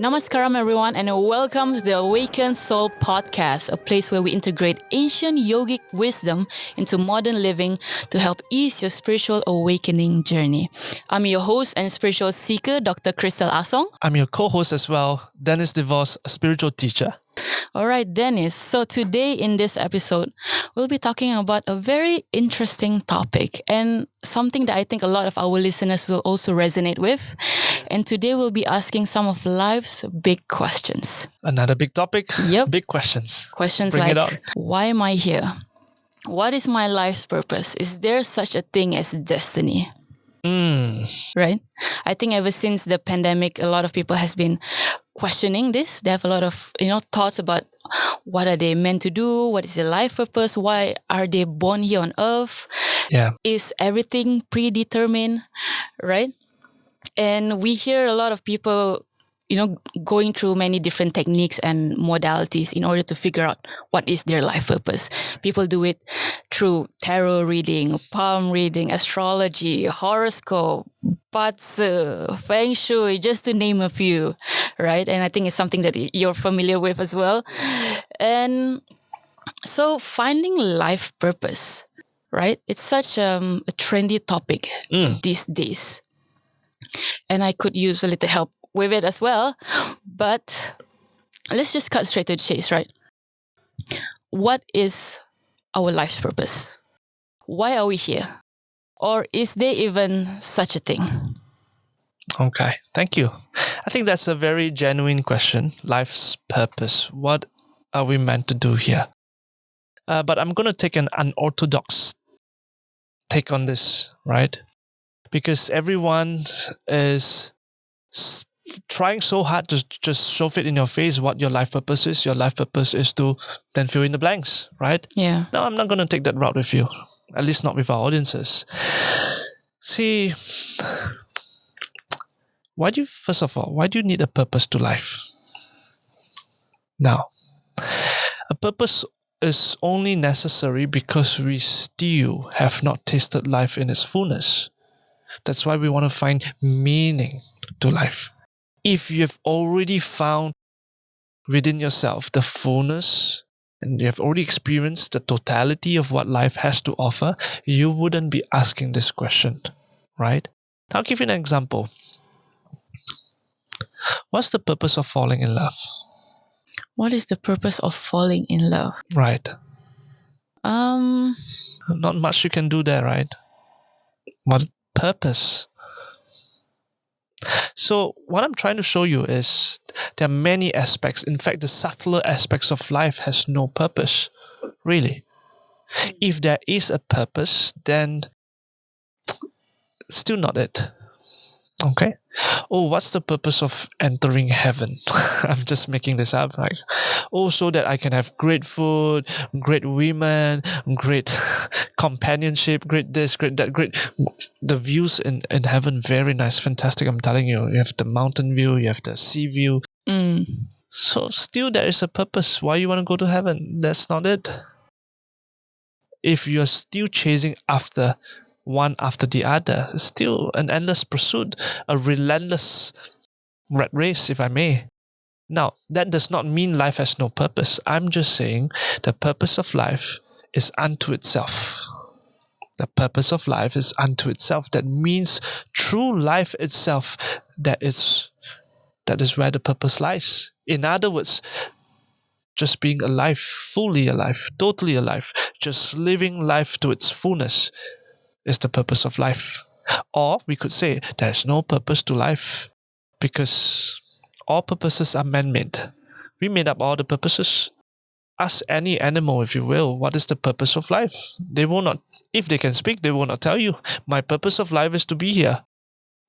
Namaskaram, everyone, and welcome to the Awakened Soul podcast, a place where we integrate ancient yogic wisdom into modern living to help ease your spiritual awakening journey. I'm your host and spiritual seeker, Dr. Crystal Asong. I'm your co-host as well, Dennis DeVos, a spiritual teacher. All right, Dennis. So today in this episode, we'll be talking about a very interesting topic and something that I think a lot of our listeners will also resonate with. And today we'll be asking some of life's big questions. Another big topic. Yep. Big questions. Questions Bring like, it on. why am I here? What is my life's purpose? Is there such a thing as destiny? Right? I think ever since the pandemic, a lot of people has been questioning this. They have a lot of, thoughts about what are they meant to do? What is their life purpose? Why are they born here on earth? Yeah. Is everything predetermined? Right? And we hear a lot of people, going through many different techniques and modalities in order to figure out what is their life purpose. People do it through tarot reading, palm reading, astrology, horoscope, batsu, feng shui, just to name a few, right? And I think it's something that you're familiar with as well. And so finding life purpose, right? It's such a trendy topic these days. And I could use a little help with it as well. But let's just cut straight to the chase, right? What is our life's purpose? Why are we here? Or is there even such a thing? Okay, thank you. I think that's a very genuine question. Life's purpose. What are we meant to do here? But I'm going to take an unorthodox take on this, right? Because everyone is trying so hard to just shove it in your face what your life purpose is. Your life purpose is to then fill in the blanks, right? Yeah. No, I'm not going to take that route with you. At least not with our audiences. See, first of all, why do you need a purpose to life? Now, a purpose is only necessary because we still have not tasted life in its fullness. That's why we want to find meaning to life. If you have already found within yourself the fullness and you have already experienced the totality of what life has to offer, you wouldn't be asking this question, right? I'll give you an example. What's the purpose of falling in love? What is the purpose of falling in love? Right. Not much you can do there, right? What purpose? So what I'm trying to show you is there are many aspects. In fact, the subtler aspects of life has no purpose, really. If there is a purpose, then still not it. Okay? Oh, what's the purpose of entering heaven? I'm just making this up. So that I can have great food, great women, great companionship, great this, great that, great. The views in heaven, very nice, fantastic. I'm telling you, you have the mountain view, you have the sea view. So still there is a purpose. Why you want to go to heaven? That's not it. If you're still chasing after one after the other, it's still an endless pursuit, a relentless rat race, if I may. Now, that does not mean life has no purpose. I'm just saying the purpose of life is unto itself. The purpose of life is unto itself. That means through life itself, that is where the purpose lies. In other words, just being alive, fully alive, totally alive, just living life to its fullness is the purpose of life. Or we could say there's no purpose to life because all purposes are man-made. We made up all the purposes. Ask any animal, if you will, what is the purpose of life? They will not, if they can speak, they will not tell you. My purpose of life is to be here.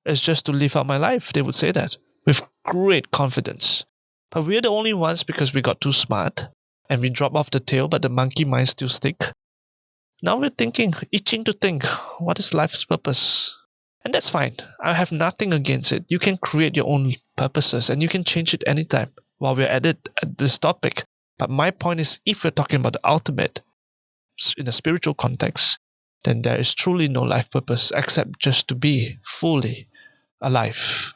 It's just to live out my life. They would say that with great confidence. But we're the only ones because we got too smart and we drop off the tail, but the monkey minds still stick. Now we're itching to think, what is life's purpose? And that's fine. I have nothing against it. You can create your own purposes and you can change it anytime while we're at this topic. But my point is, if we're talking about the ultimate in a spiritual context, then there is truly no life purpose except just to be fully alive.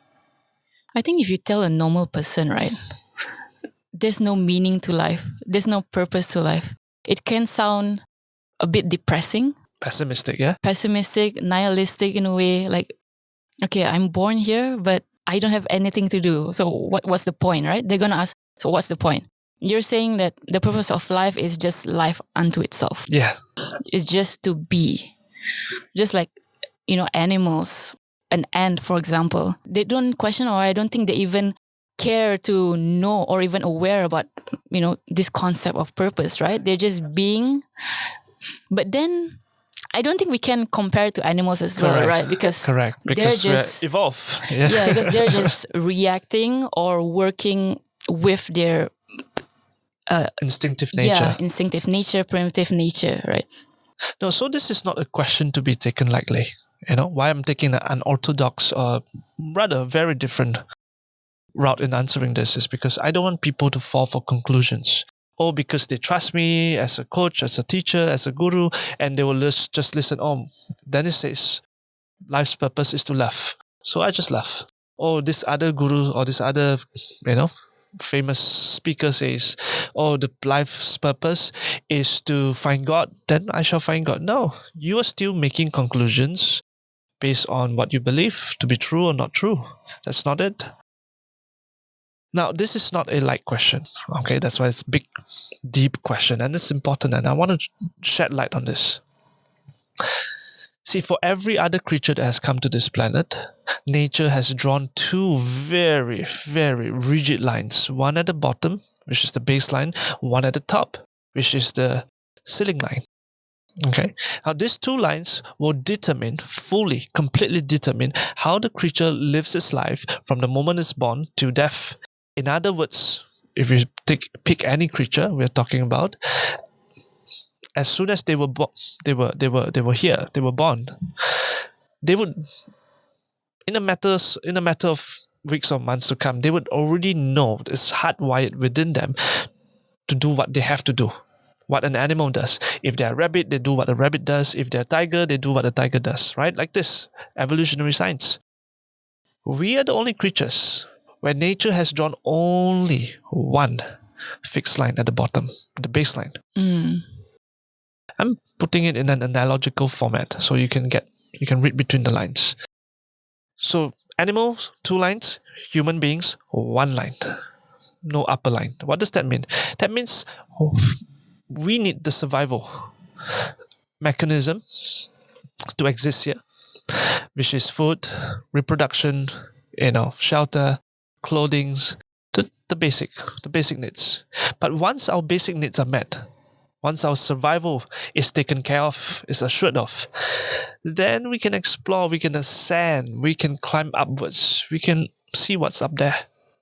I think if you tell a normal person, right, there's no meaning to life, there's no purpose to life, it can sound a bit depressing, Pessimistic, yeah? pessimistic, nihilistic in a way. Like, okay, I'm born here, but I don't have anything to do. So what's the point, right? They're going to ask, so what's the point? You're saying that the purpose of life is just life unto itself. Yeah. It's just to be. Just like, animals, an ant, for example, they don't question, or I don't think they even care to know or even aware about, this concept of purpose, right? They're just being. But then I don't think we can compare to animals as well, right? Because they're just evolve. Yeah, because they're just reacting or working with their instinctive nature. Yeah, instinctive nature, primitive nature, right? No, so this is not a question to be taken lightly. Why I'm taking an unorthodox, rather very different route in answering this is because I don't want people to fall for conclusions. Or because they trust me as a coach, as a teacher, as a guru, and they will just listen. Oh, Dennis says life's purpose is to laugh. So I just laugh. Oh, this other guru or this other, famous speaker says, oh, the life's purpose is to find God, then I shall find God. No, you are still making conclusions based on what you believe to be true or not true. That's not it. Now, this is not a light question. Okay, that's why it's a big, deep question, and it's important, and I want to shed light on this. See, for every other creature that has come to this planet, nature has drawn two very, very rigid lines. One at the bottom, which is the baseline, one at the top, which is the ceiling line. Okay. Now, these two lines will completely determine how the creature lives its life from the moment it's born to death. In other words, if you pick any creature we're talking about, as soon as they were born, they were born. They would, in a matter of weeks or months to come, they would already know, it's hardwired within them to do what they have to do. What an animal does. If they're a rabbit, they do what a rabbit does. If they're a tiger, they do what a tiger does. Right? Like this. Evolutionary science. We are the only creatures where nature has drawn only one fixed line at the bottom, the baseline. I'm putting it in an analogical format so you can read between the lines. So animals, 2 lines, human beings, 1 line. No upper line. What does that mean? That means we need the survival mechanism to exist here, which is food, reproduction, shelter, clothing, the basic needs. But once our basic needs are met, once our survival is taken care of, is assured of, then we can explore, we can ascend, we can climb upwards, we can see what's up there,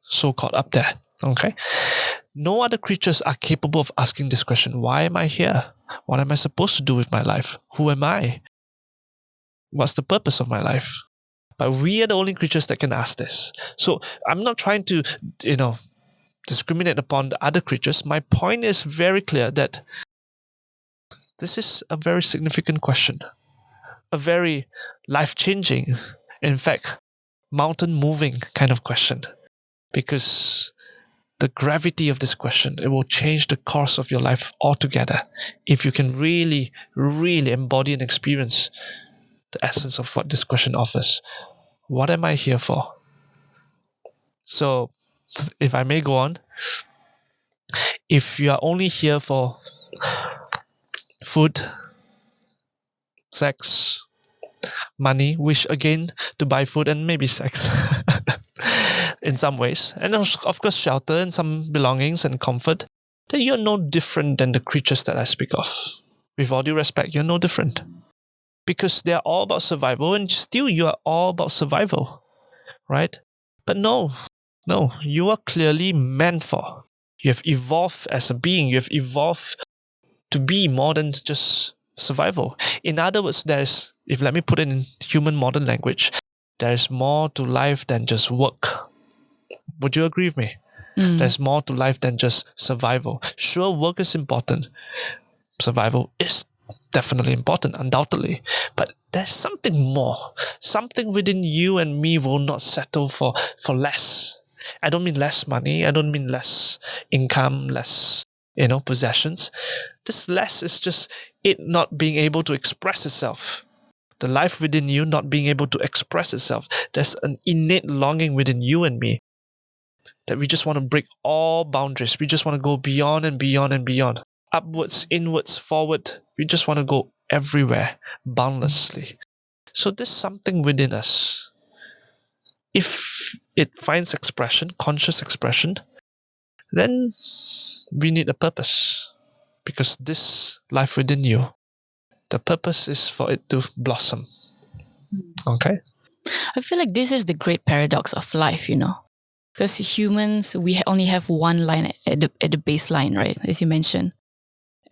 so-called up there. Okay? No other creatures are capable of asking this question. Why am I here? What am I supposed to do with my life? Who am I? What's the purpose of my life? But we are the only creatures that can ask this. So I'm not trying to, discriminate upon the other creatures. My point is very clear that this is a very significant question. A very life-changing, in fact, mountain-moving kind of question. Because the gravity of this question, it will change the course of your life altogether if you can really, really embody and experience the essence of what this question offers. What am I here for? So, if I may go on, if you are only here for food, sex, money, which again, to buy food and maybe sex in some ways, and of course shelter and some belongings and comfort, then you're no different than the creatures that I speak of. With all due respect, you're no different. Because they're all about survival, and still you are all about survival, right? But no, you are clearly meant for. You have evolved as a being. You have evolved to be more than just survival. In other words, let me put it in human modern language, there is more to life than just work. Would you agree with me? There's more to life than just survival. Sure, work is important. Survival is definitely important, undoubtedly. But there's something more. Something within you and me will not settle for less. I don't mean less money. I don't mean less income, less, possessions. This less is just it not being able to express itself. The life within you not being able to express itself. There's an innate longing within you and me that we just want to break all boundaries. We just want to go beyond and beyond and beyond. Upwards, inwards, forward. We just want to go everywhere, boundlessly. So there's something within us. If it finds expression, conscious expression, then we need a purpose. Because this life within you, the purpose is for it to blossom. Okay? I feel like this is the great paradox of life, because humans, we only have one line at the baseline, right? As you mentioned.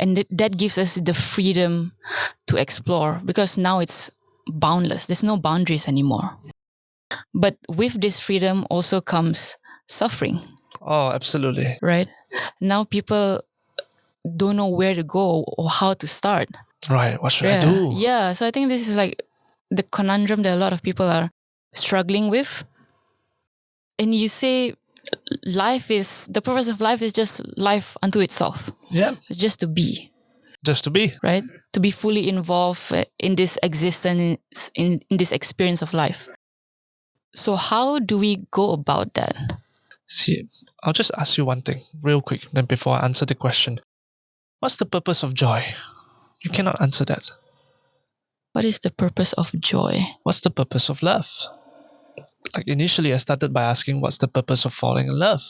And that gives us the freedom to explore, because now it's boundless. There's no boundaries anymore. But with this freedom also comes suffering. Oh, absolutely. Right? Now people don't know where to go or how to start. Right. What should I do? Yeah. So I think this is like the conundrum that a lot of people are struggling with. And you say the purpose of life is just life unto itself. Yeah. Just to be. Just to be. Right? To be fully involved in this existence, in this experience of life. So how do we go about that? See, I'll just ask you one thing real quick then before I answer the question. What's the purpose of joy? You cannot answer that. What is the purpose of joy? What's the purpose of love? Like initially I started by asking what's the purpose of falling in love?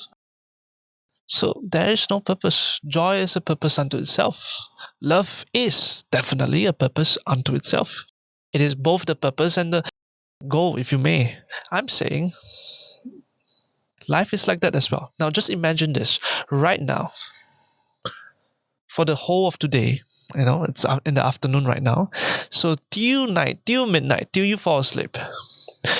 So there is no purpose. Joy is a purpose unto itself. Love is definitely a purpose unto itself. It is both the purpose and the goal, if you may. I'm saying life is like that as well. Now just imagine this. Right now, for the whole of today, it's in the afternoon right now. So till midnight, till you fall asleep,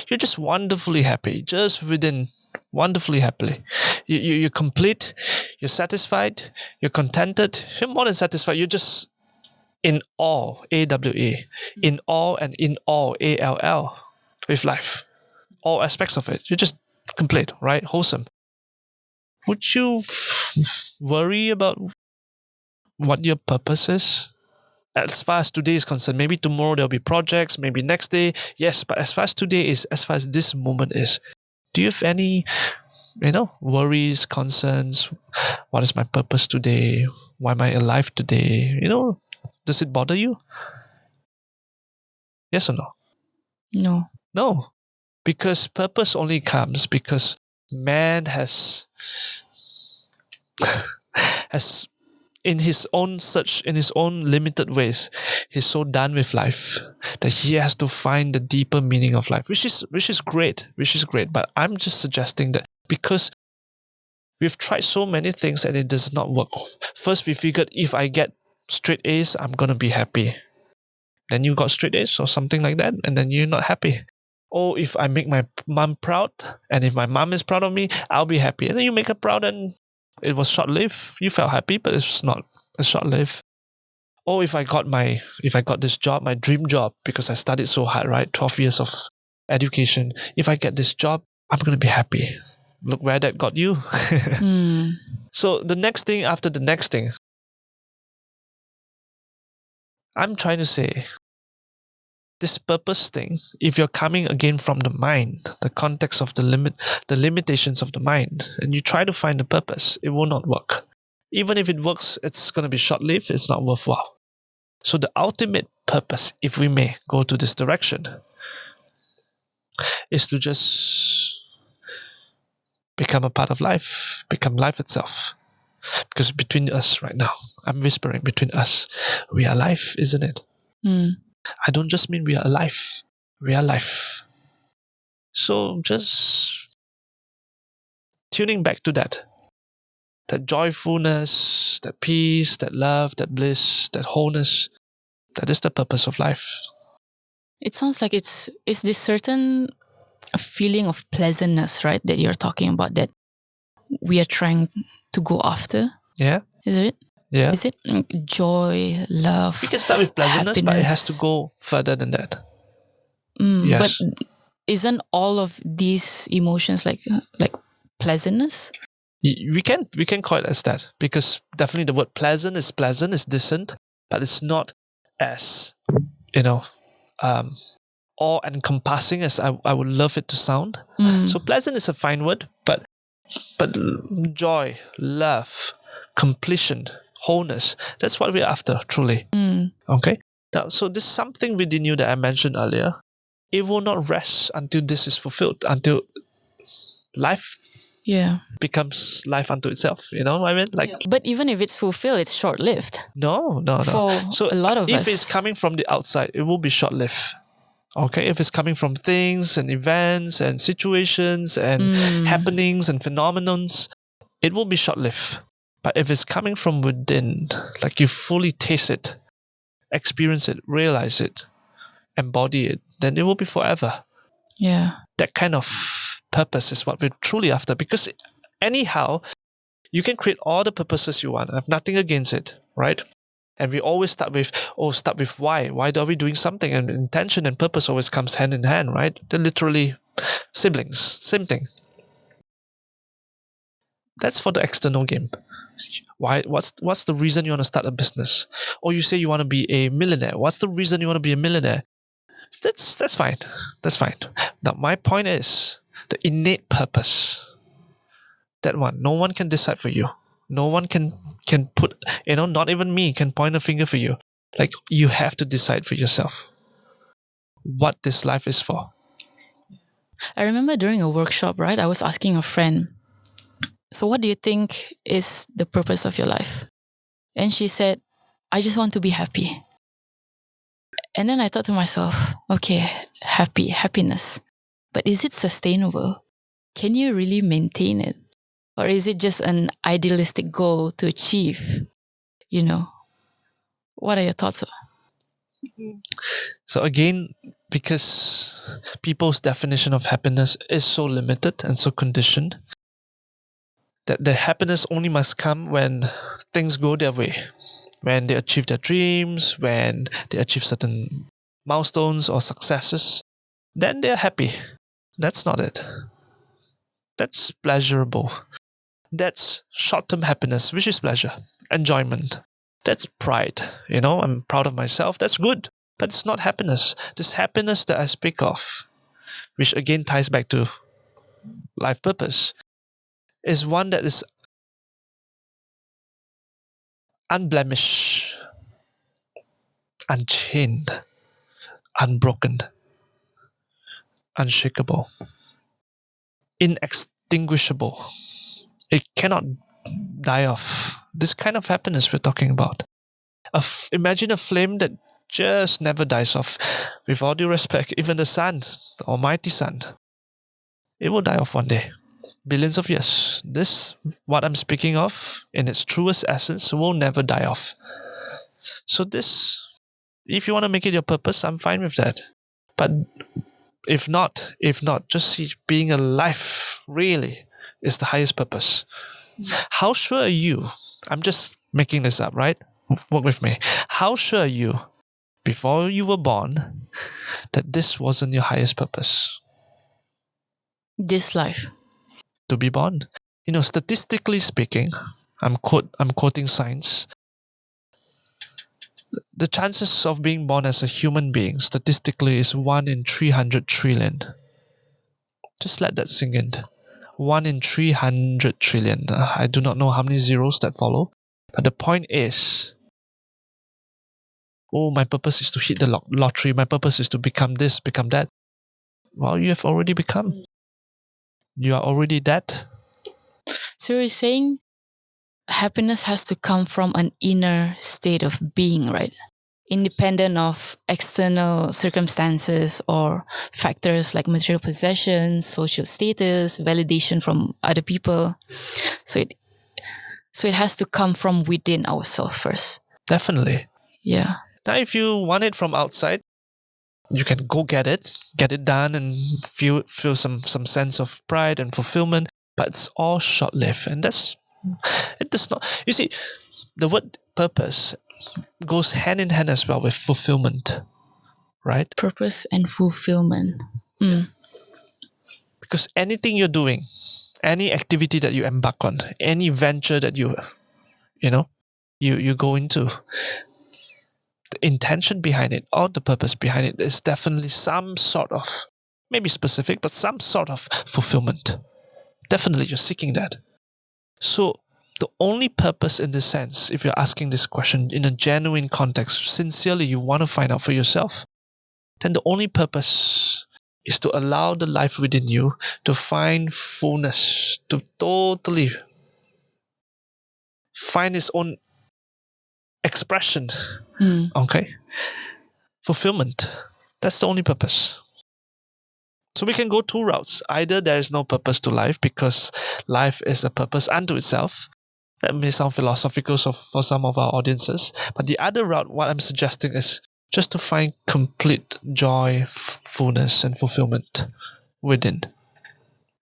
you're just wonderfully happy, just within wonderfully happily. You're complete, you're satisfied, you're contented, you're more than satisfied, you're just in awe, A-W-A, in awe and in awe, A-L-L, with life. All aspects of it. You're just complete, right? Wholesome. Would you worry about what your purpose is? As far as today is concerned, maybe tomorrow there'll be projects, maybe next day, yes, but as far as today is, as far as this moment is, do you have any, worries, concerns? What is my purpose today? Why am I alive today? Does it bother you? Yes or no? No. No, because purpose only comes because man has in his own search, in his own limited ways, he's so done with life that he has to find the deeper meaning of life, which is great. But I'm just suggesting that because we've tried so many things and it does not work. First, we figured if I get straight A's, I'm gonna be happy. Then you got straight A's or something like that, and then you're not happy. Oh, if I make my mom proud, and if my mom is proud of me, I'll be happy. And then you make her proud, and it was short-lived. You felt happy, but it's not. It's short-lived. Oh, if I got this job, my dream job, because I studied so hard, right? 12 years of education. If I get this job, I'm gonna be happy. Look where that got you. So the next thing after the next thing, I'm trying to say, this purpose thing, if you're coming again from the mind, the context of the limitations of the mind, and you try to find the purpose, it will not work. Even if it works, it's going to be short-lived, it's not worthwhile. So the ultimate purpose, if we may go to this direction, is to just become a part of life, become life itself. Because between us right now, I'm whispering between us, we are life, isn't it? I don't just mean we are alive, we are life. So just tuning back to that joyfulness, that peace, that love, that bliss, that wholeness, that is the purpose of life. It sounds like it's this certain feeling of pleasantness, right, that you're talking about, that we are trying to go after. Yeah. Is it? Yeah. Is it joy, love? We can start with pleasantness, but it has to happiness? go further than that. But Yes. isn't all of these emotions like pleasantness? We can call it as that, because definitely the word pleasant, is decent, but it's not as, you know, all encompassing as I would love it to sound. So pleasant is a fine word, but joy, love, completion, wholeness, that's what we're after, truly. Okay? Now, so there's something within you that I mentioned earlier. It will not rest until this is fulfilled, until life Yeah. becomes life unto itself. You know what I mean? Like, But even if it's fulfilled, it's short-lived. no. For So a lot of if us. it's coming from the outside, it will be short-lived. Okay, if it's coming from things and events and situations and happenings and phenomenons, it will be short-lived. But if it's coming from within, like you fully taste it, experience it, realize it, embody it, then it will be forever. Yeah. That kind of purpose is what we're truly after. Because anyhow, you can create all the purposes you want. I have nothing against it, right? And we always start with why. Why are we doing something? And intention and purpose always comes hand in hand, right? They're literally siblings. Same thing. That's for the external game. Why? What's the reason you want to start a business? Or you say you want to be a millionaire. What's the reason you want to be a millionaire? That's fine. That's fine. Now my point is the innate purpose. That one, no one can decide for you. No one can put, not even me can point a finger for you. Like, you have to decide for yourself what this life is for. I remember during a workshop, right? I was asking a friend, so what do you think is the purpose of your life? And she said, I just want to be happy. And then I thought to myself, okay, happiness. But is it sustainable? Can you really maintain it? Or is it just an idealistic goal to achieve? What are your thoughts? So again, because people's definition of happiness is so limited and so conditioned, that the happiness only must come when things go their way, when they achieve their dreams, when they achieve certain milestones or successes, then they're happy. That's not it. That's pleasurable. That's short-term happiness, which is pleasure, enjoyment. That's pride. I'm proud of myself. That's good. But it's not happiness. This happiness that I speak of, which again ties back to life purpose, is one that is unblemished, unchained, unbroken, unshakable, inextinguishable. It cannot die off. This kind of happiness we're talking about. Imagine a flame that just never dies off. With all due respect, even the sun, the almighty sun, it will die off one day. Billions of years. This, what I'm speaking of, in its truest essence, will never die off. So this, if you want to make it your purpose, I'm fine with that. But if not, just see being alive really is the highest purpose. How sure are you? I'm just making this up, right? Work with me. How sure are you, before you were born, that this wasn't your highest purpose? This life. To be born. Statistically speaking, I'm quoting science. The chances of being born as a human being statistically is 1 in 300 trillion. Just let that sink in. 1 in 300 trillion. I do not know how many zeros that follow. But the point is, my purpose is to hit the lottery. My purpose is to become this, become that. Well, you have already become. You are already that. So you're saying happiness has to come from an inner state of being, right? Independent of external circumstances or factors like material possessions, social status, validation from other people. So it has to come from within ourselves first. Definitely. Yeah. Now, if you want it from outside, you can go get it done, and feel some sense of pride and fulfillment. But it's all short-lived, and it does not. You see, the word purpose goes hand in hand as well with fulfillment, right? Purpose and fulfillment. Because anything you're doing, any activity that you embark on, any venture that you go into, the intention behind it or the purpose behind it is definitely some sort of, maybe specific, but some sort of fulfillment. Definitely you're seeking that. So the only purpose in this sense, if you're asking this question in a genuine context, sincerely you want to find out for yourself, then the only purpose is to allow the life within you to find fullness, to totally find its own expression. Okay? Fulfillment. That's the only purpose. So we can go two routes. Either there is no purpose to life because life is a purpose unto itself. That may sound philosophical for some of our audiences. But the other route, what I'm suggesting is just to find complete joy, fullness, and fulfillment within.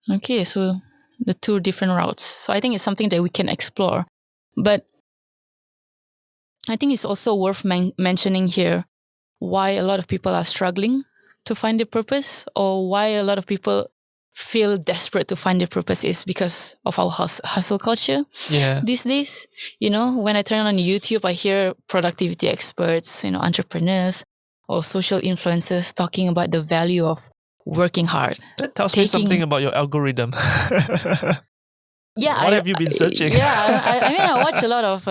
Okay, so the two different routes. So I think it's something that we can explore. But I think it's also worth mentioning here why a lot of people are struggling to find their purpose, or why a lot of people feel desperate to find their purpose is because of our hustle culture these days. When I turn on YouTube, I hear productivity experts, entrepreneurs or social influencers talking about the value of working hard. That tells me something about your algorithm. Yeah, what have you been searching? I watch a lot of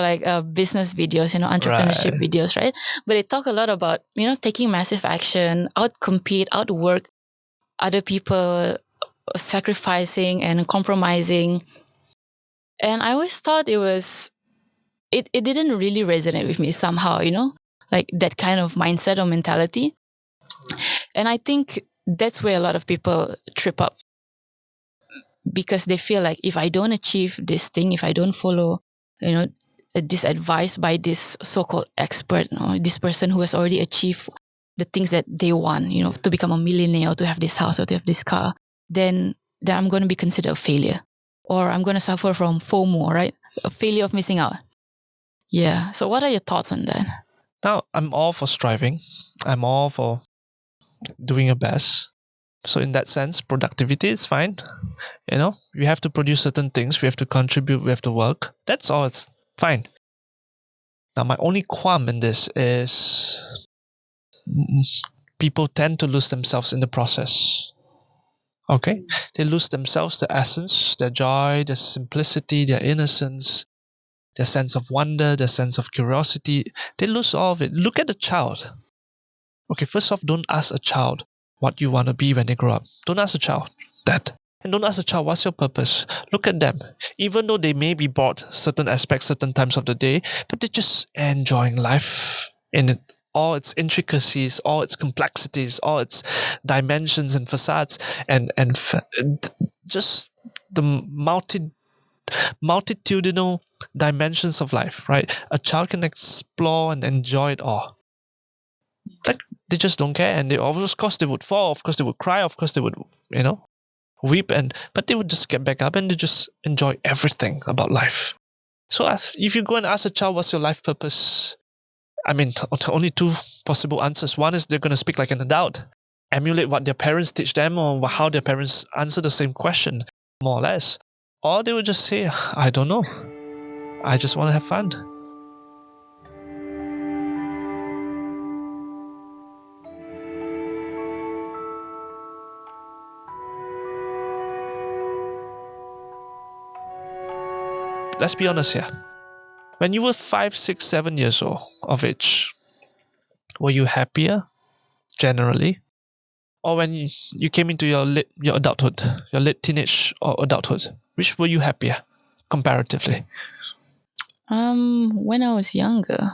business videos, entrepreneurship videos, right? But they talk a lot about, taking massive action, outcompete, outwork other people, sacrificing and compromising. And I always thought it didn't really resonate with me somehow, like that kind of mindset or mentality. And I think that's where a lot of people trip up. Because they feel like if I don't achieve this thing, if I don't follow, this advice by this so-called expert, this person who has already achieved the things that they want, to become a millionaire or to have this house or to have this car, then I'm going to be considered a failure. Or I'm going to suffer from FOMO, right? A failure of missing out. Yeah. So what are your thoughts on that? Now, I'm all for striving. I'm all for doing your best. So in that sense, productivity is fine. We have to produce certain things. We have to contribute. We have to work. That's all. It's fine. Now, my only qualm in this is people tend to lose themselves in the process. Okay? They lose themselves, their essence, their joy, their simplicity, their innocence, their sense of wonder, their sense of curiosity. They lose all of it. Look at the child. Okay, first off, don't ask a child what you want to be when they grow up. Don't ask a child that. And don't ask a child, what's your purpose? Look at them. Even though they may be bored certain aspects, certain times of the day, but they're just enjoying life in all its intricacies, all its complexities, all its dimensions and facades, and just the multitudinal dimensions of life, right? A child can explore and enjoy it all. Like, they just don't care, and of course they would fall, of course they would cry, of course they would, weep, but they would just get back up and they just enjoy everything about life. So if you go and ask a child what's your life purpose, only two possible answers. One is they're going to speak like an adult, emulate what their parents teach them or how their parents answer the same question, more or less. Or they would just say, I don't know. I just want to have fun. Let's be honest here. When you were 5, 6, 7 years old of age, were you happier generally? Or when you came into your adulthood, your late teenage or adulthood, which were you happier comparatively? When I was younger.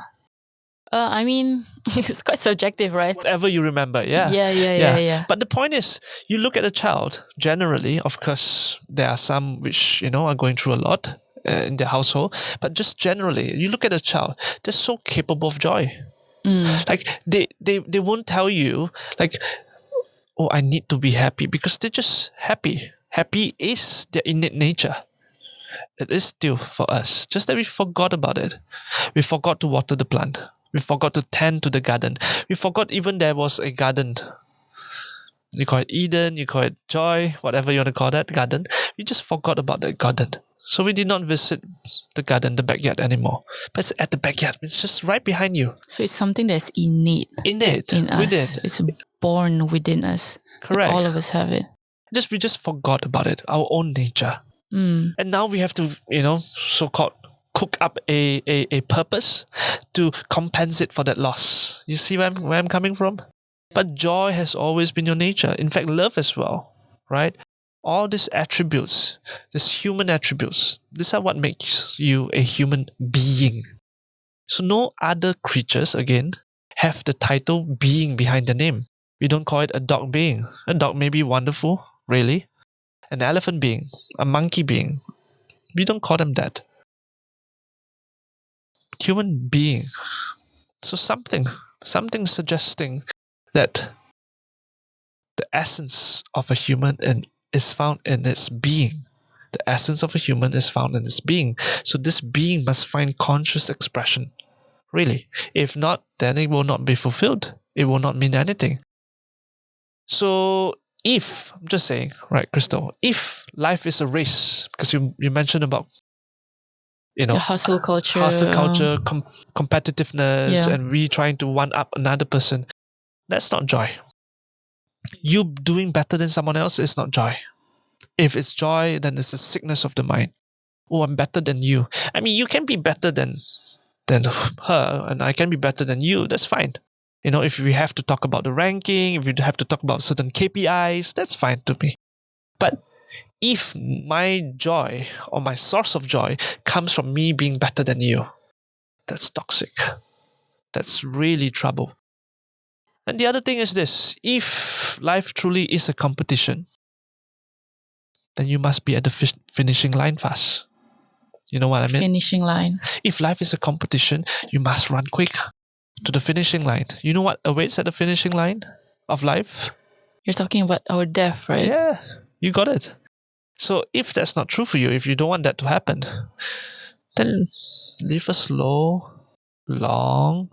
It's quite subjective, right? Whatever you remember, yeah. Yeah. But the point is, you look at a child, generally, of course, there are some which, are going through a lot in their household, but just generally, you look at a child, they're so capable of joy. Like, they won't tell you, like, oh, I need to be happy, because they're just happy. Happy is their innate nature. It is still for us. Just that we forgot about it. We forgot to water the plant. We forgot to tend to the garden. We forgot even there was a garden. You call it Eden, you call it joy, whatever you want to call that garden. We just forgot about that garden. So we did not visit the garden, the backyard anymore. But it's at the backyard. It's just right behind you. So it's something that's innate In it. in us. Within. It's born within us. Correct. All of us have it. We just forgot about it, our own nature. Mm. And now we have to, so-called cook up a purpose to compensate for that loss. You see where I'm coming from? But joy has always been your nature. In fact, love as well, right? All these attributes, these human attributes, these are what makes you a human being. So no other creatures, again, have the title being behind the name. We don't call it a dog being. A dog may be wonderful, really. An elephant being, a monkey being. We don't call them that. Human being. So something suggesting that the essence of a human is found in its being. The essence of a human is found in its being. So this being must find conscious expression. Really. If not, then it will not be fulfilled. It will not mean anything. So I'm just saying, right, Crystal, if life is a race, because you mentioned about, the hustle culture, competitiveness, and we trying to one up another person, that's not joy. You doing better than someone else is not joy. If it's joy, then it's a sickness of the mind. Oh, I'm better than you. I mean, you can be better than her, and I can be better than you. That's fine. If we have to talk about the ranking, if we have to talk about certain KPIs, that's fine to me. But if my joy or my source of joy comes from me being better than you, that's toxic. That's really trouble. And the other thing is this: if life truly is a competition, then you must be at the finishing line fast. You know what I mean? Finishing line. If life is a competition, you must run quick to the finishing line. You know what awaits at the finishing line of life? You're talking about our death, right? Yeah, you got it. So if that's not true for you, if you don't want that to happen, then live a slow, long,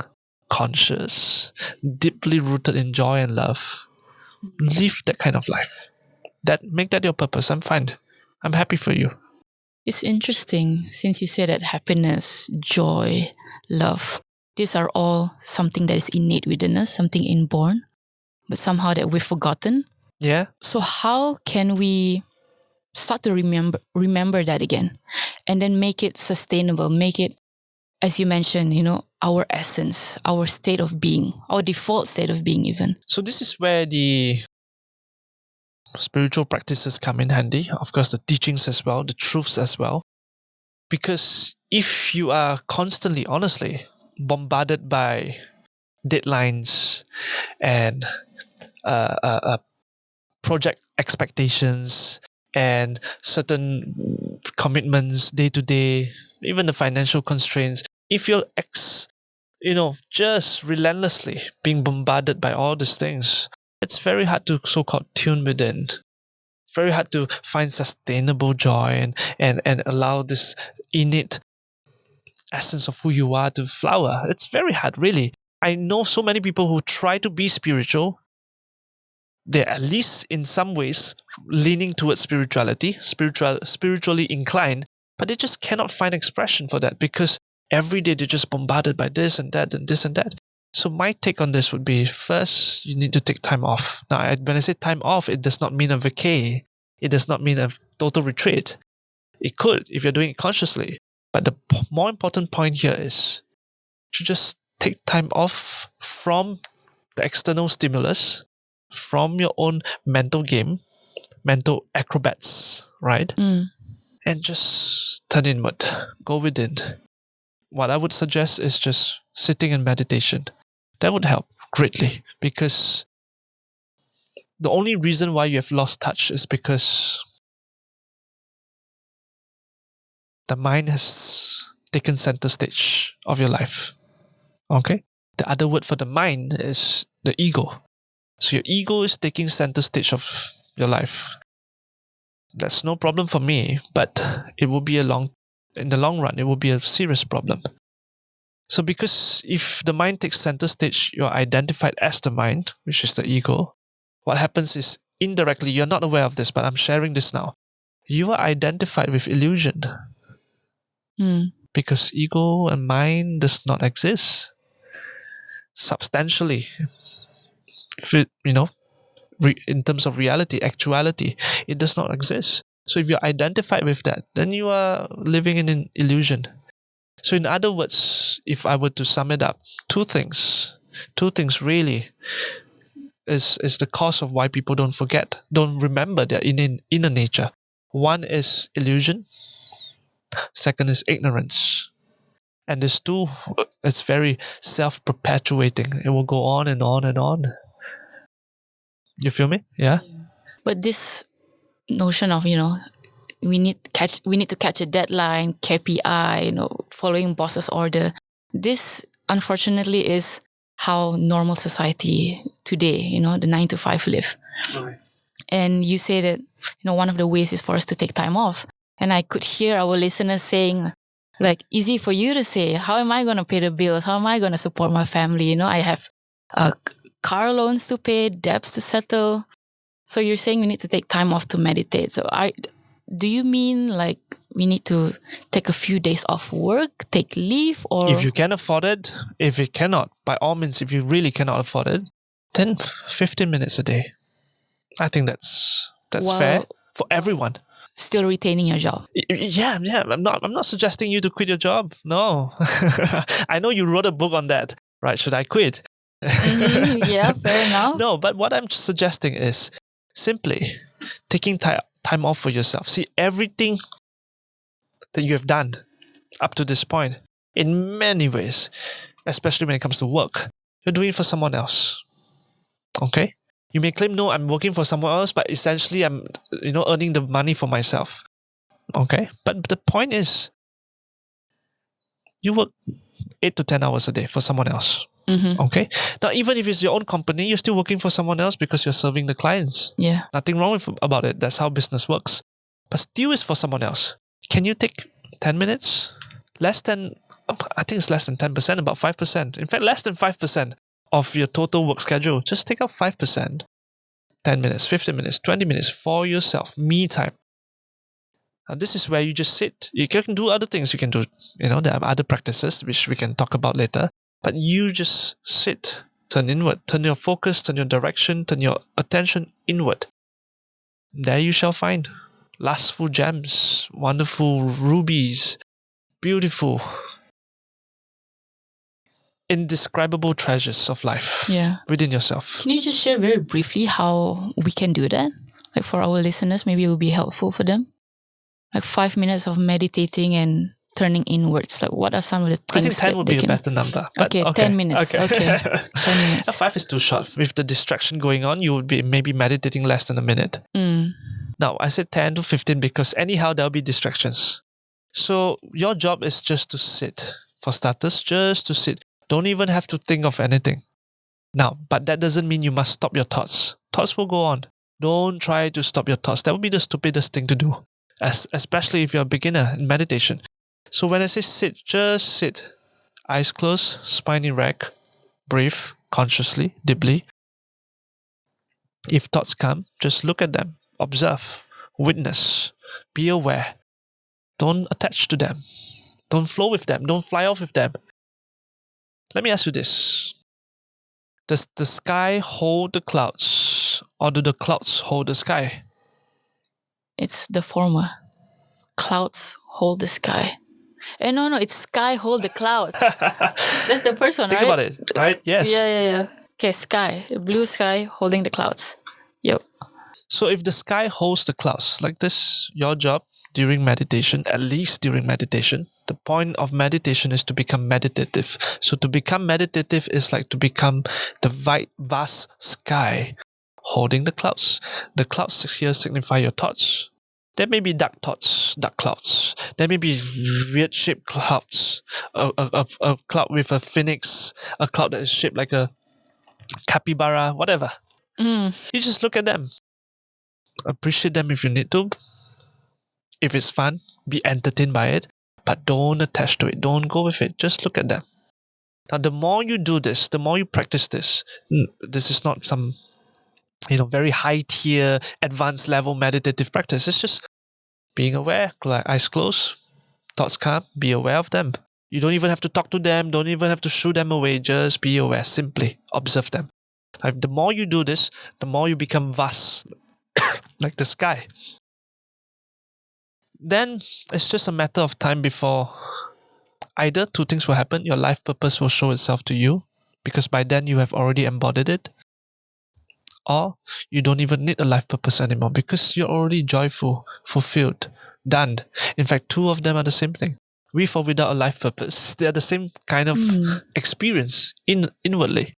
conscious, deeply rooted in joy and love. Live that kind of life. Make that your purpose. I'm fine. I'm happy for you. It's interesting since you said that happiness, joy, love, these are all something that is innate within us, something inborn, but somehow that we've forgotten. Yeah. So how can we start to remember that again, and then make it sustainable, make it, as you mentioned, our essence, our state of being, our default state of being even. So this is where the spiritual practices come in handy. Of course, the teachings as well, the truths as well. Because if you are constantly, honestly, bombarded by deadlines and project expectations and certain commitments day to day, even the financial constraints, if you're just relentlessly being bombarded by all these things, it's very hard to so-called tune within. Very hard to find sustainable joy and allow this innate essence of who you are to flower. It's very hard, really. I know so many people who try to be spiritual. They're at least in some ways leaning towards spirituality, spiritually inclined, but they just cannot find expression for that because every day they're just bombarded by this and that and this and that. So my take on this would be, first, you need to take time off. Now, when I say time off, it does not mean a vacay. It does not mean a total retreat. It could if you're doing it consciously. But the more important point here is to just take time off from the external stimulus, from your own mental game, mental acrobats, right? And just turn inward, go within. What I would suggest is just sitting in meditation. That would help greatly, because the only reason why you have lost touch is because the mind has taken center stage of your life. Okay? The other word for the mind is the ego. So your ego is taking center stage of your life. That's no problem for me, but it will be in the long run, it will be a serious problem. So because if the mind takes center stage, you're identified as the mind, which is the ego. What happens is indirectly, you're not aware of this, but I'm sharing this now. You are identified with illusion. Because ego and mind does not exist substantially. In terms of reality, actuality, it does not exist. So if you're identified with that, then you are living in an illusion. So in other words, if I were to sum it up, two things really is the cause of why people don't remember their inner nature. One is illusion. Second is ignorance. And this two, it's very self-perpetuating. It will go on and on and on. You feel me? Yeah. But this notion of, we need to catch a deadline, KPI, following boss's order. This unfortunately is how normal society today, the 9 to 5 live. Right. And you say that, one of the ways is for us to take time off. And I could hear our listeners saying, like, easy for you to say, how am I going to pay the bills? How am I going to support my family? I have car loans to pay, debts to settle. So you're saying we need to take time off to meditate. So do you mean like we need to take a few days off work, take leave, or? If you can afford it, if you cannot, by all means, if you really cannot afford it, then 15 minutes a day. I think that's fair for everyone. Still retaining your job. Yeah. I'm not suggesting you to quit your job. No. I know you wrote a book on that, right? Should I quit? Yeah, fair enough. No, but what I'm suggesting is simply taking time off for yourself. See, everything that you have done up to this point, in many ways, especially when it comes to work, you're doing it for someone else. Okay? You may claim, no, I'm working for someone else, but essentially I'm, earning the money for myself. Okay? But the point is, you work 8 to 10 hours a day for someone else. Mm-hmm. Okay? Now, even if it's your own company, you're still working for someone else because you're serving the clients. Yeah. Nothing wrong about it. That's how business works. But still is for someone else. Can you take 10 minutes? I think it's less than 10%, about 5%. In fact, less than 5% of your total work schedule. Just take out 5%. 10 minutes, 15 minutes, 20 minutes for yourself. Me time. Now, this is where you just sit. You can do other things. You can do, there are other practices which we can talk about later. But you just sit, turn inward, turn your focus, turn your direction, turn your attention inward. There you shall find lustful gems, wonderful rubies, beautiful, indescribable treasures of life within yourself. Can you just share very briefly how we can do that? Like for our listeners, maybe it will be helpful for them. Like 5 minutes of meditating and turning inwards. Like what are some of the things? I think 10 would be a better number. Okay, 10 minutes. Okay. 10 minutes. 5 is too short. With the distraction going on, you would be maybe meditating less than a minute. Now, I said 10 to 15 because anyhow, there'll be distractions. So your job is just to sit. For starters, just to sit. Don't even have to think of anything. Now, but that doesn't mean you must stop your thoughts. Thoughts will go on. Don't try to stop your thoughts. That would be the stupidest thing to do, especially if you're a beginner in meditation. So when I say sit, just sit. Eyes closed, spine erect. Breathe consciously, deeply. If thoughts come, just look at them. Observe. Witness. Be aware. Don't attach to them. Don't flow with them. Don't fly off with them. Let me ask you this. Does the sky hold the clouds, or do the clouds hold the sky? It's the former. Clouds hold the sky. No, it's sky hold the clouds. That's the first one, Think right? about it, right? Yes. Yeah. Okay, sky. Blue sky holding the clouds. Yep. So if the sky holds the clouds, like this, your job during meditation, at least during meditation, the point of meditation is to become meditative. So to become meditative is like to become the vast sky holding the clouds. The clouds here signify your thoughts. There may be dark thoughts, dark clouds. There may be weird shaped clouds. A cloud with a phoenix, a cloud that is shaped like a capybara, whatever. You just look at them. Appreciate them if you need to. If it's fun, be entertained by it, but don't attach to it. Don't go with it. Just look at them. Now, the more you do this, the more you practice this, this is not some, very high tier, advanced level meditative practice. It's just being aware, like eyes closed, thoughts come, be aware of them. You don't even have to talk to them, don't even have to shoo them away, just be aware, simply observe them. Like, the more you do this, the more you become vast, like the sky. Then it's just a matter of time before either two things will happen. Your life purpose will show itself to you, because by then you have already embodied it. Or you don't even need a life purpose anymore, because you're already joyful, fulfilled, done. In fact, two of them are the same thing. With or without a life purpose, they are the same kind of experience inwardly.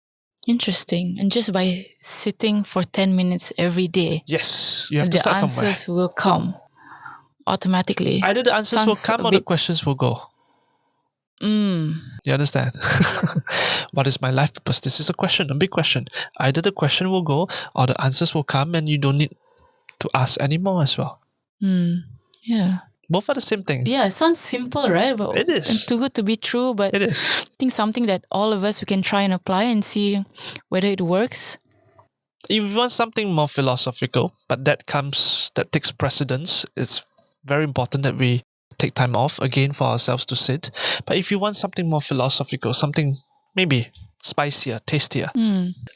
Interesting. And just by sitting for 10 minutes every day, yes, you have to the start answers somewhere. will come automatically. Either the answers will Sounds come a or the bit- questions will go. You understand? What is my life purpose? This is a question, a big question. Either the question will go or the answers will come, and you don't need to ask anymore as well. Yeah. Both are the same thing. Yeah, it sounds simple, right? But It is. and too good to be true, but It is. I think something that all of us we can try and apply and see whether it works. If you want something more philosophical, but that takes precedence, it's very important that we take time off again for ourselves to sit. But if you want something more philosophical, something maybe spicier, tastier,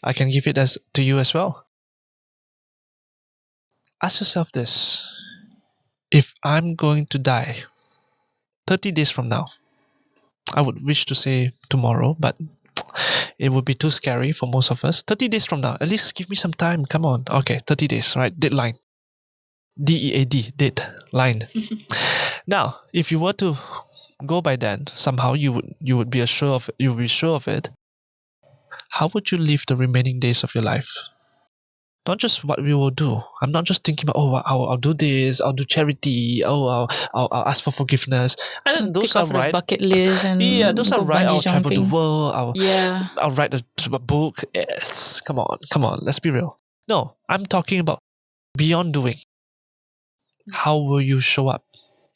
I can give it to you as well. Ask yourself this. If I'm going to die 30 days from now, I would wish to say tomorrow, but it would be too scary for most of us. 30 days from now, at least give me some time. Come on. Okay, 30 days, right? Deadline. DEAD, deadline. Now, if you were to go by then, somehow you would be sure of it. How would you live the remaining days of your life? Not just what we will do. I'm not just thinking about, I'll do this, I'll do charity, I'll ask for forgiveness. And those Tick are off the right. bucket list and Those are go right. bungee I'll travel the jumping. world. I'll write a book. Yes, come on. Let's be real. No, I'm talking about beyond doing. How will you show up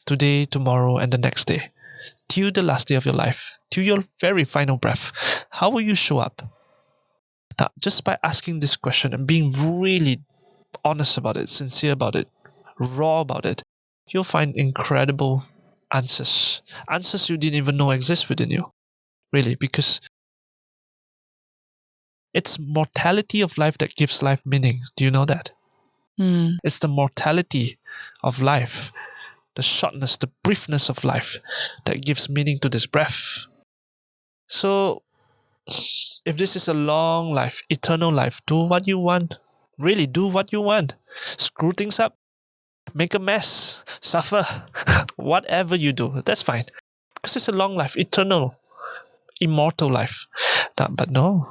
today, tomorrow, and the next day, till the last day of your life, till your very final breath? How will you show up? Now, just by asking this question and being really honest about it, sincere about it, raw about it, you'll find incredible answers. Answers you didn't even know exist within you. Really, because it's mortality of life that gives life meaning. Do you know that? It's the mortality of life, the shortness, the briefness of life that gives meaning to this breath. So, if this is a long life, eternal life, do what you want. Really, do what you want. Screw things up. Make a mess. Suffer. Whatever you do, that's fine. Because it's a long life, eternal, immortal life. But no,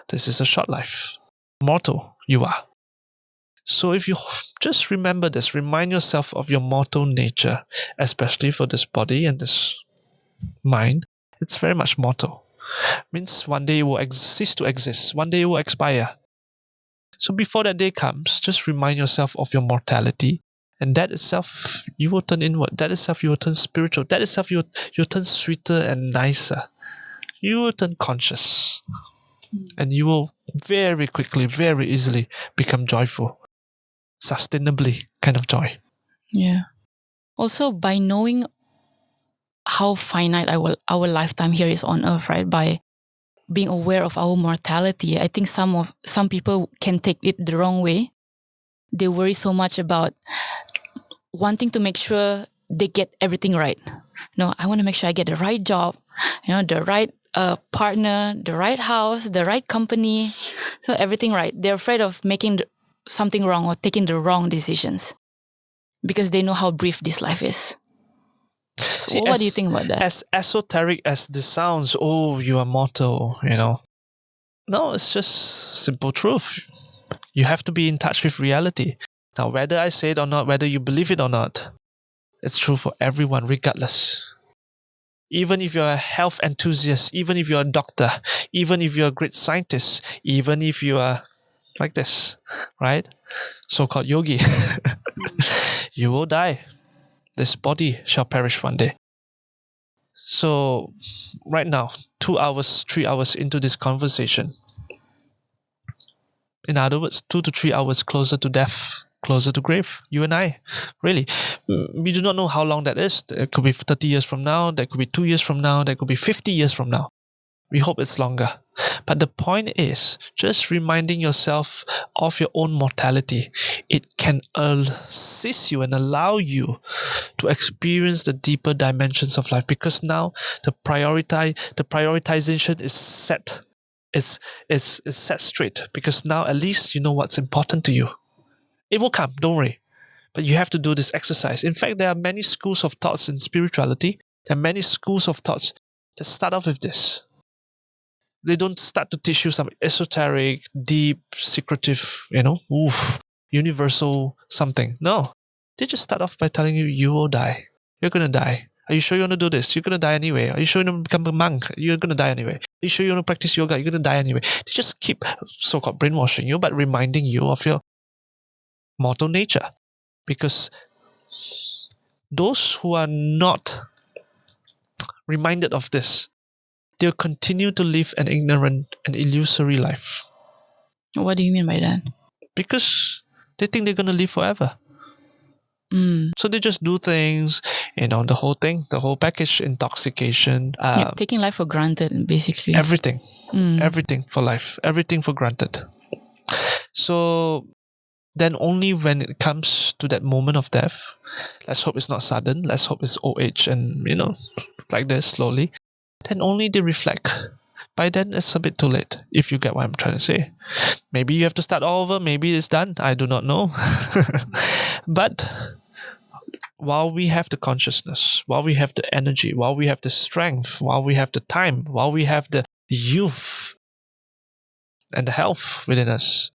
this is a short life. Mortal, you are. So if you just remember this, remind yourself of your mortal nature, especially for this body and this mind, it's very much mortal. Means one day it will cease to exist. One day it will expire. So before that day comes, just remind yourself of your mortality. And that itself, you will turn inward. That itself, you will turn spiritual. That itself, you'll turn sweeter and nicer. You will turn conscious. And you will very quickly, very easily become joyful. Sustainably kind of joy. Yeah. Also, by knowing how finite our lifetime here is on earth, right? By being aware of our mortality, I think some people can take it the wrong way. They worry so much about wanting to make sure they get everything right. No, I want to make sure I get the right job, the right partner, the right house, the right company. So everything right. They're afraid of making something wrong or taking the wrong decisions because they know how brief this life is. So what do you think about that? As esoteric as this sounds, you are mortal, No, it's just simple truth. You have to be in touch with reality. Now, whether I say it or not, whether you believe it or not, it's true for everyone, regardless. Even if you're a health enthusiast, even if you're a doctor, even if you're a great scientist, even if you are like this, right? So-called yogi, you will die. This body shall perish one day. So, right now, 2 hours, 3 hours into this conversation, in other words, 2 to 3 hours closer to death, closer to grave, you and I, really. We do not know how long that is. It could be 30 years from now, that could be 2 years from now, that could be 50 years from now. We hope it's longer. But the point is, just reminding yourself of your own mortality. It can assist you and allow you to experience the deeper dimensions of life, because now the prioritization is set. It's set straight, because now at least you know what's important to you. It will come, don't worry. But you have to do this exercise. In fact, there are many schools of thoughts in spirituality. There are many schools of thoughts that start off with this. They don't start to teach you some esoteric, deep, secretive, universal something. No. They just start off by telling you, you will die. You're going to die. Are you sure you want to do this? You're going to die anyway. Are you sure you want to become a monk? You're going to die anyway. Are you sure you want to practice yoga? You're going to die anyway. They just keep so-called brainwashing you, but reminding you of your mortal nature. Because those who are not reminded of this, they'll continue to live an ignorant and illusory life. What do you mean by that? Because they think they're going to live forever. So they just do things, the whole thing, the whole package, intoxication. Taking life for granted, basically. Everything. Everything for life. Everything for granted. So then only when it comes to that moment of death, let's hope it's not sudden, let's hope it's old age and, like this, slowly, then only they reflect. By then, it's a bit too late, if you get what I'm trying to say. Maybe you have to start all over, maybe it's done, I do not know. But while we have the consciousness, while we have the energy, while we have the strength, while we have the time, while we have the youth and the health within us,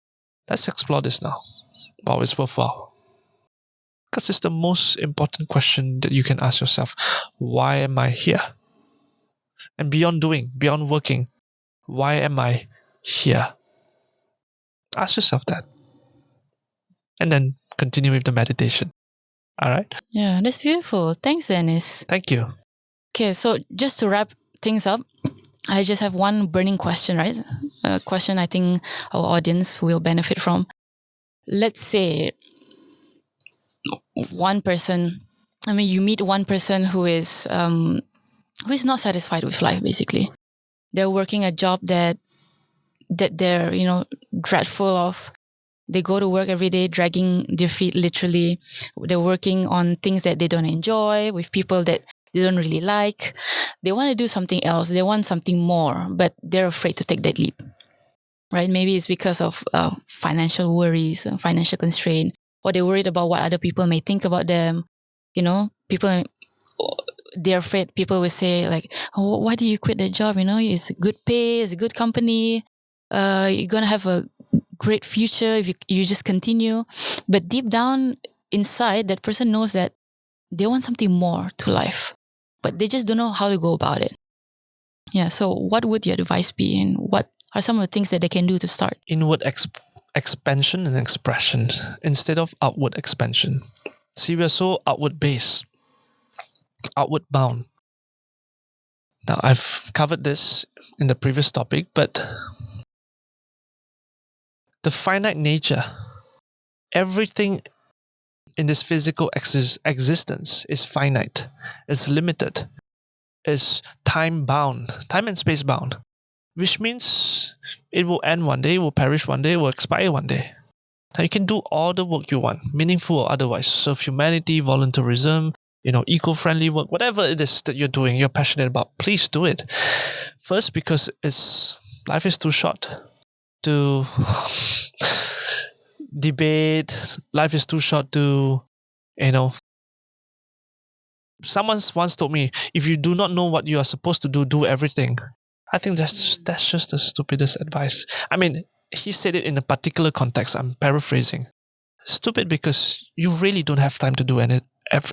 let's explore this now, while it's worthwhile. Because it's the most important question that you can ask yourself. Why am I here? And beyond doing, beyond working, why am I here? Ask yourself that. And then continue with the meditation. All right? Yeah, that's beautiful. Thanks, Dennis. Thank you. Okay, so just to wrap things up, I just have one burning question, right? A question I think our audience will benefit from. Let's say one person, you meet one person who is not satisfied with life, basically. They're working a job that they're, dreadful of. They go to work every day, dragging their feet, literally. They're working on things that they don't enjoy, with people that they don't really like. They want to do something else. They want something more, but they're afraid to take that leap, right? Maybe it's because of financial worries, financial constraint, or they're worried about what other people may think about them. They're afraid people will say like, oh, why do you quit that job? It's good pay, it's a good company. You're going to have a great future if you just continue. But deep down inside, that person knows that they want something more to life, but they just don't know how to go about it. Yeah. So what would your advice be, and what are some of the things that they can do to start? Inward expansion and expression instead of outward expansion. See, we're so outward based, outward bound. Now, I've covered this in the previous topic, but the finite nature, everything in this physical existence is finite, it's limited, is time bound, time and space bound, which means it will end one day, it will perish one day, it will expire one day. Now you can do all the work you want, meaningful or otherwise, serve humanity, volunteerism, eco-friendly work, whatever it is that you're doing, you're passionate about, please do it. First, because life is too short to debate. Life is too short to, someone once told me, if you do not know what you are supposed to do everything. I think that's just the stupidest advice. He said it in a particular context. I'm paraphrasing. Stupid because you really don't have time to do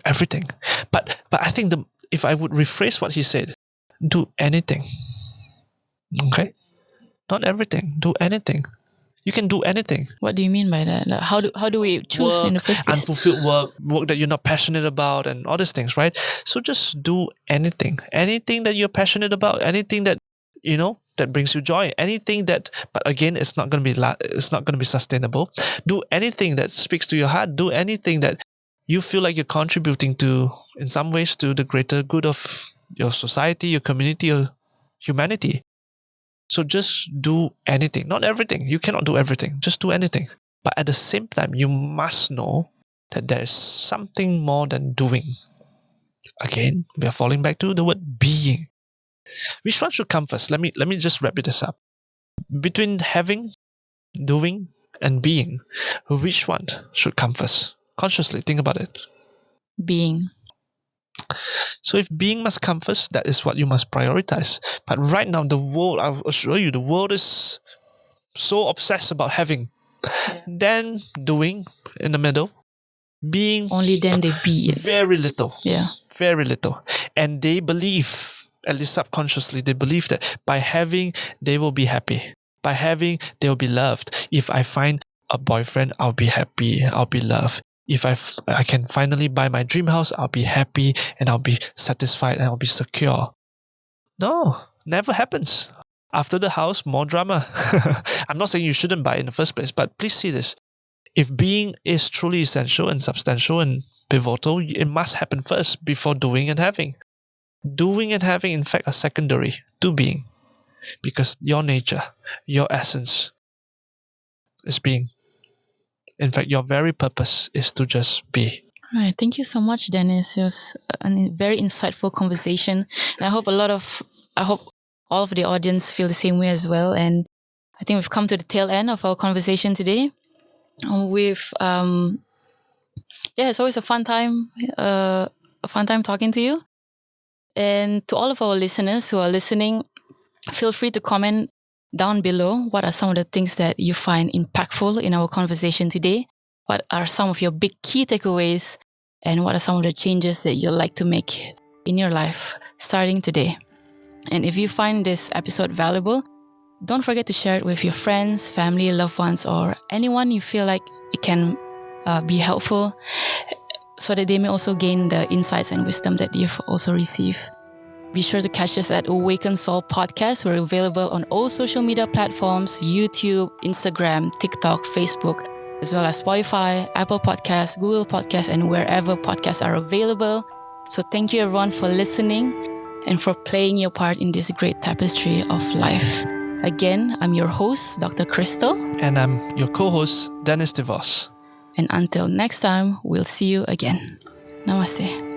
everything. But I think if I would rephrase what he said, do anything. Okay? Not everything. Do anything. You can do anything. What do you mean by that? Like, how do we choose in the first place? Unfulfilled work that you're not passionate about, and all these things, right? So just do anything that you're passionate about, anything that that brings you joy, anything that. But again, it's not going to be sustainable. Do anything that speaks to your heart. Do anything that you feel like you're contributing to, in some ways, to the greater good of your society, your community, or humanity. So just do anything. Not everything. You cannot do everything. Just do anything. But at the same time, you must know that there is something more than doing. Again, we are falling back to the word being. Which one should come first? Let me just wrap this up. Between having, doing, and being, which one should come first? Consciously think about it. Being. So if being must come first, that is what you must prioritize. But right now, the world, I'll assure you, the world is so obsessed about having. Yeah. Then doing in the middle. Being. Only then they be. Very little. Yeah. Very little. And they believe, at least subconsciously, they believe that by having, they will be happy. By having, they will be loved. If I find a boyfriend, I'll be happy. I'll be loved. If I can finally buy my dream house, I'll be happy and I'll be satisfied and I'll be secure. No, never happens. After the house, more drama. I'm not saying you shouldn't buy in the first place, but please see this. If being is truly essential and substantial and pivotal, it must happen first before doing and having. Doing and having, in fact, are secondary to being. Because your nature, your essence is being. In fact, your very purpose is to just be. All right. Thank you so much, Dennis. It was a very insightful conversation. And I hope all of the audience feel the same way as well. And I think we've come to the tail end of our conversation today. It's always a fun time talking to you. And to all of our listeners who are listening, feel free to comment down below what are some of the things that you find impactful in our conversation today. What are some of your big key takeaways? And what are some of the changes that you'd like to make in your life starting today? And if you find this episode valuable, don't forget to share it with your friends, family, loved ones, or anyone you feel like it can be helpful, so that they may also gain the insights and wisdom that you've also received. Be sure to catch us at Awaken Soul Podcast. We're available on all social media platforms, YouTube, Instagram, TikTok, Facebook, as well as Spotify, Apple Podcasts, Google Podcasts, and wherever podcasts are available. So thank you everyone for listening and for playing your part in this great tapestry of life. Again, I'm your host, Dr. Crystal. And I'm your co-host, Dennis DeVos. And until next time, we'll see you again. Namaste.